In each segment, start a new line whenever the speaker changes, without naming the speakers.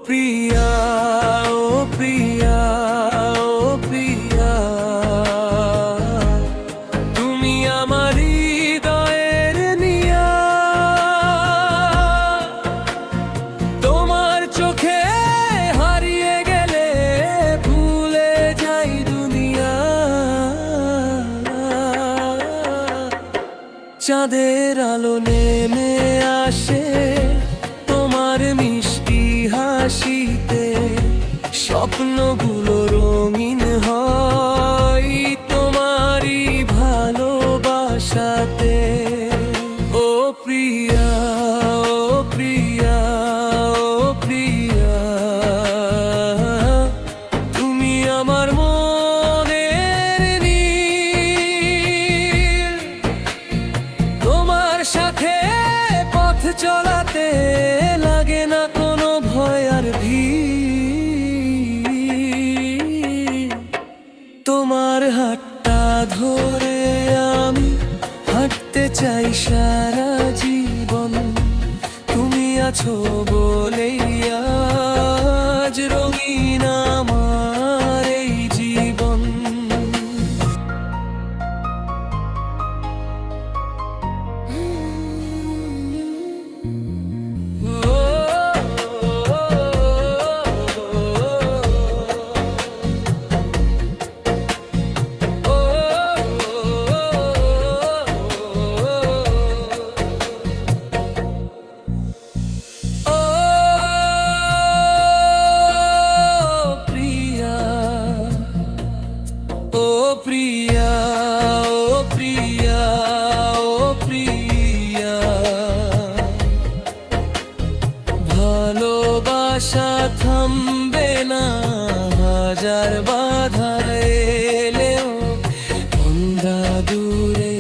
প্রিয়া, ও প্রিয়া, ও প্রিয়া, তুমি আমার হৃদয়ের নিয়া। তোমার চোখে হারিয়ে গেলে ভুলে যাই দুনিয়া। চাঁদের আলো নেমে আসে তোমার মিষ্টি হাসিতে, স্বপ্নগুলো রঙিন হয় তোমারই ভালোবাসাতে। ও প্রিয়া, ও প্রিয়া, ও প্রিয়া, তুমি আমার মনের নীল। তোমার সাথে পথ চলাতে লাগে না কোনো ভয় আর ভিড়। তোমার হাতটা ধরে আমি হাঁটতে চাই সারা জীবন। তুমি আছো বলেই আজ রঙিন আমার এই জীবন। ও প্রিয়া, ও প্রিয়া, ও প্রিয়া, ভালোবাসা থামবে না হাজার বাধা এলেও, আমরা দূরে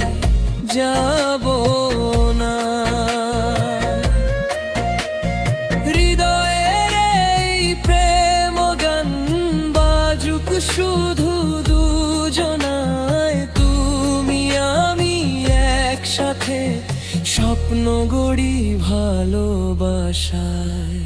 যাব না। হৃদয়ের এই প্রেম গান বাজুক শুধু দুজনায়, তুমি আমি একসাথে স্বপ্ন গড়ি ভালোবাসায়।